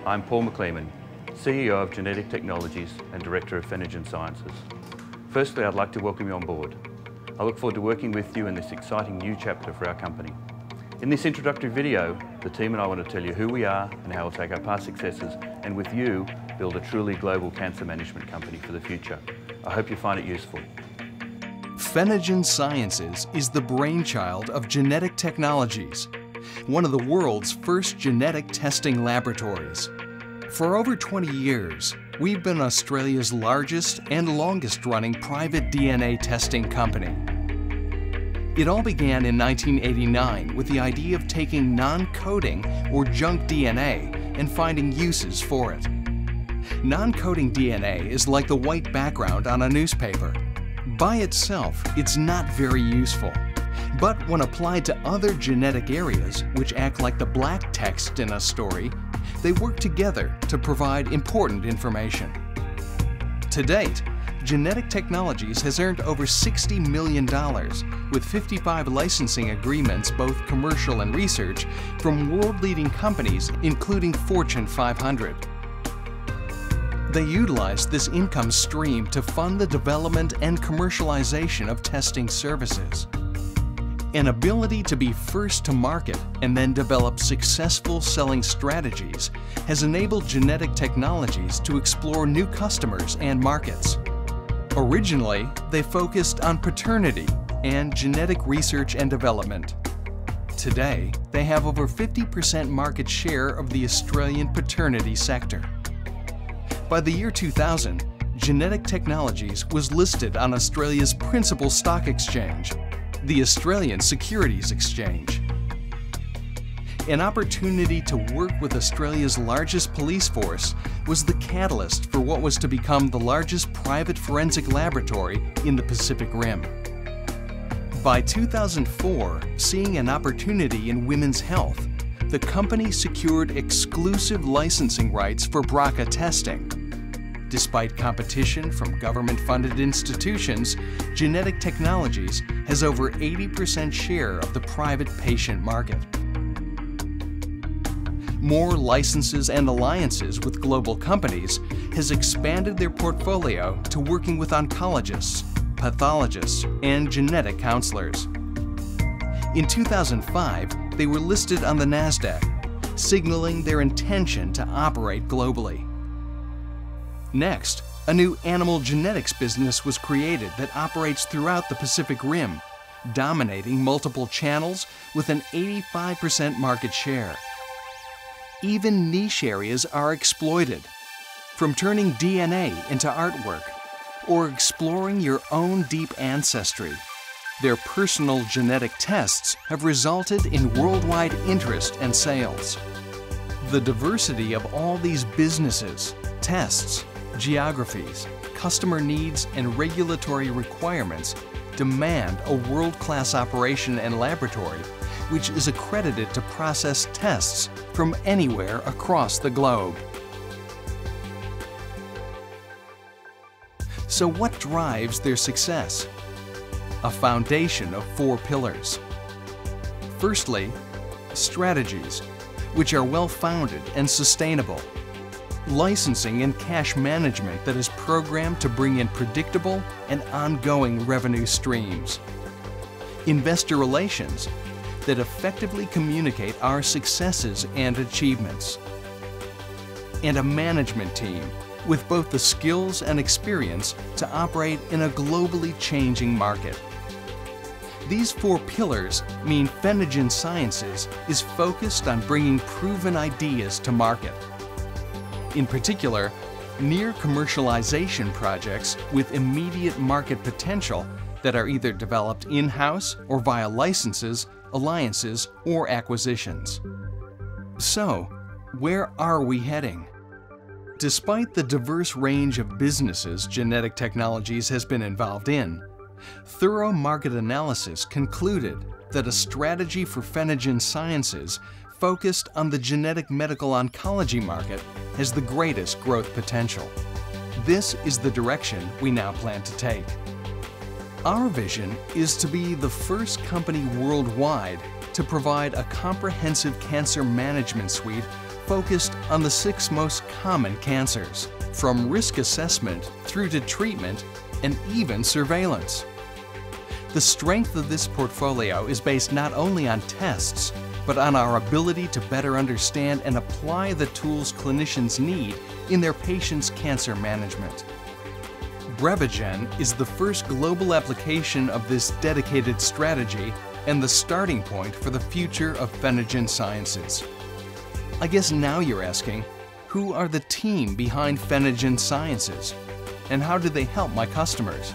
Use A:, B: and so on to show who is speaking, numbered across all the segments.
A: I'm Paul McLeeman, CEO of Genetic Technologies and Director of Phenogen Sciences. Firstly, I'd like to welcome you on board. I look forward to working with you in this exciting new chapter for our company. In this introductory video, the team and I want to tell you who we are and how we'll take our past successes and with you, build a truly global cancer management company for the future. I hope you find it useful.
B: Phenogen Sciences is the brainchild of Genetic Technologies, one of the world's first genetic testing laboratories. For over 20 years, we've been Australia's largest and longest-running private DNA testing company. It all began in 1989 with the idea of taking non-coding or junk DNA and finding uses for it. Non-coding DNA is like the white background on a newspaper. By itself, it's not very useful. But when applied to other genetic areas, which act like the black text in a story, they work together to provide important information. To date, Genetic Technologies has earned over $60 million with 55 licensing agreements, both commercial and research, from world-leading companies including Fortune 500. They utilize this income stream to fund the development and commercialization of testing services. An ability to be first to market and then develop successful selling strategies has enabled Genetic Technologies to explore new customers and markets. Originally, they focused on paternity and genetic research and development. Today, they have over 50% market share of the Australian paternity sector. By the year 2000, Genetic Technologies was listed on Australia's principal stock exchange, the Australian Securities Exchange. An opportunity to work with Australia's largest police force was the catalyst for what was to become the largest private forensic laboratory in the Pacific Rim. By 2004, seeing an opportunity in women's health, the company secured exclusive licensing rights for BRCA testing. Despite competition from government-funded institutions, Genetic Technologies has over 80% share of the private patient market. More licenses and alliances with global companies has expanded their portfolio to working with oncologists, pathologists, and genetic counselors. In 2005, they were listed on the NASDAQ, signaling their intention to operate globally. Next, a new animal genetics business was created that operates throughout the Pacific Rim, dominating multiple channels with an 85% market share. Even niche areas are exploited, from turning DNA into artwork or exploring your own deep ancestry. Their personal genetic tests have resulted in worldwide interest and sales. The diversity of all these businesses, tests, geographies, customer needs, and regulatory requirements demand a world-class operation and laboratory which is accredited to process tests from anywhere across the globe. So what drives their success? A foundation of 4 pillars. Firstly, strategies, which are well-founded and sustainable. Licensing and cash management that is programmed to bring in predictable and ongoing revenue streams. Investor relations that effectively communicate our successes and achievements. And a management team with both the skills and experience to operate in a globally changing market. These 4 pillars mean Phenogen Sciences is focused on bringing proven ideas to market. In particular, near commercialization projects with immediate market potential that are either developed in-house or via licenses, alliances, or acquisitions. So, where are we heading? Despite the diverse range of businesses Genetic Technologies has been involved in, thorough market analysis concluded that a strategy for Phenogen Sciences focused on the genetic medical oncology market has the greatest growth potential. This is the direction we now plan to take. Our vision is to be the first company worldwide to provide a comprehensive cancer management suite focused on the 6 most common cancers, from risk assessment through to treatment and even surveillance. The strength of this portfolio is based not only on tests, but on our ability to better understand and apply the tools clinicians need in their patients' cancer management. Phenogen is the first global application of this dedicated strategy and the starting point for the future of Phenogen Sciences. I guess now you're asking, who are the team behind Phenogen Sciences? And how do they help my customers?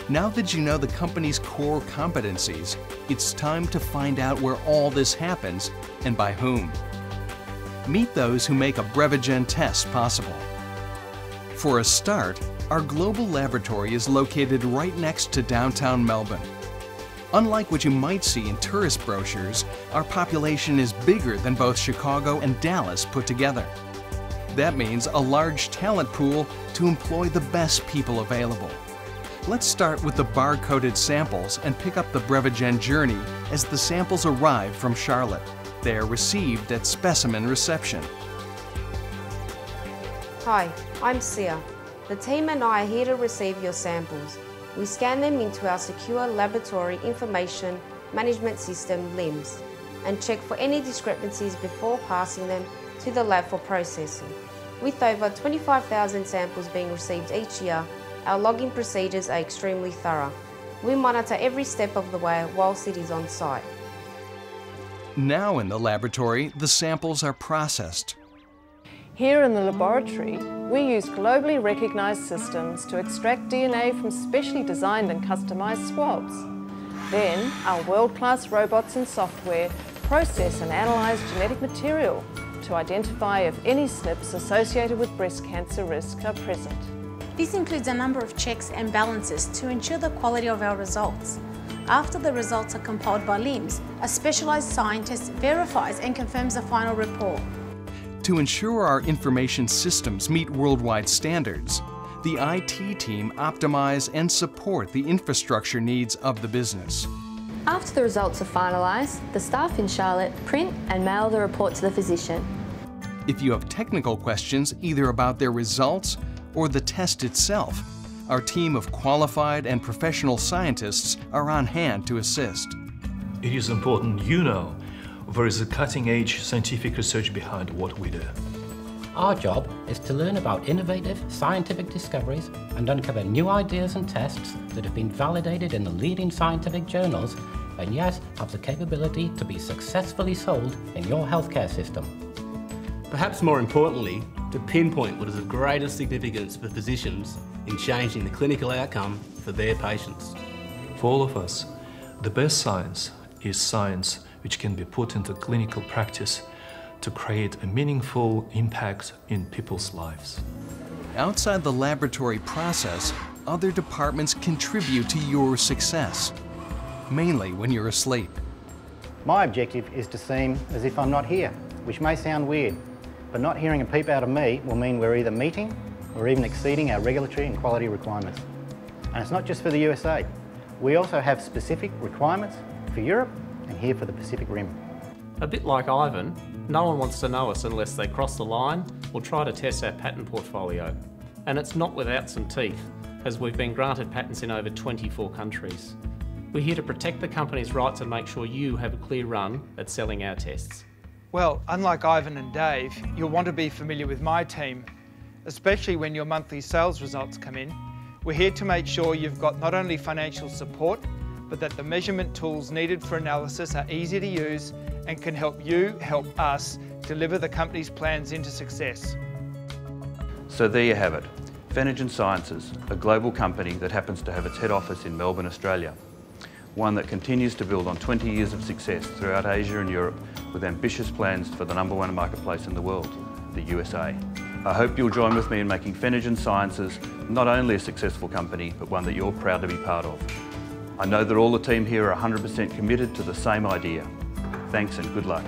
B: Now that you know the company's core competencies, it's time to find out where all this happens and by whom. Meet those who make a Phenogen test possible. For a start, our global laboratory is located right next to downtown Melbourne. Unlike what you might see in tourist brochures, our population is bigger than both Chicago and Dallas put together. That means a large talent pool to employ the best people available. Let's start with the bar-coded samples and pick up the Phenogen journey as the samples arrive from Charlotte. They are received at specimen reception.
C: Hi, I'm Sia. The team and I are here to receive your samples. We scan them into our secure laboratory information management system, LIMS, and check for any discrepancies before passing them to the lab for processing. With over 25,000 samples being received each year, our logging procedures are extremely thorough. We monitor every step of the way whilst it is on site.
B: Now in the laboratory, the samples are processed.
D: Here in the laboratory, we use globally recognised systems to extract DNA from specially designed and customised swabs. Then, our world-class robots and software process and analyse genetic material to identify if any SNPs associated with breast cancer risk are present.
E: This includes a number of checks and balances to ensure the quality of our results. After the results are compiled by LIMS, a specialised scientist verifies and confirms the final report.
B: To ensure our information systems meet worldwide standards, the IT team optimize and support the infrastructure needs of the business.
F: After the results are finalised, the staff in Charlotte print and mail the report to the physician.
B: If you have technical questions either about their results or the test itself, our team of qualified and professional scientists are on hand to assist.
G: It is important you know there is a cutting-edge scientific research behind what we do.
H: Our job is to learn about innovative scientific discoveries and uncover new ideas and tests that have been validated in the leading scientific journals and yes, have the capability to be successfully sold in your healthcare system.
I: Perhaps more importantly, to pinpoint what is of greatest significance for physicians in changing the clinical outcome for their patients.
G: For all of us, the best science is science which can be put into clinical practice to create a meaningful impact in people's lives.
B: Outside the laboratory process, other departments contribute to your success, mainly when you're asleep.
J: My objective is to seem as if I'm not here, which may sound weird, but not hearing a peep out of me will mean we're either meeting or even exceeding our regulatory and quality requirements. And it's not just for the USA. We also have specific requirements for Europe and here for the Pacific Rim.
K: A bit like Ivan, no one wants to know us unless they cross the line or try to test our patent portfolio. And it's not without some teeth, as we've been granted patents in over 24 countries. We're here to protect the company's rights and make sure you have a clear run at selling our tests.
L: Well, unlike Ivan and Dave, you'll want to be familiar with my team, especially when your monthly sales results come in. We're here to make sure you've got not only financial support, but that the measurement tools needed for analysis are easy to use and can help you help us deliver the company's plans into success.
A: So there you have it. Phenogen Sciences, a global company that happens to have its head office in Melbourne, Australia. One that continues to build on 20 years of success throughout Asia and Europe with ambitious plans for the #1 marketplace in the world, the USA. I hope you'll join with me in making Phenogen Sciences not only a successful company, but one that you're proud to be part of. I know that all the team here are 100% committed to the same idea. Thanks and good luck.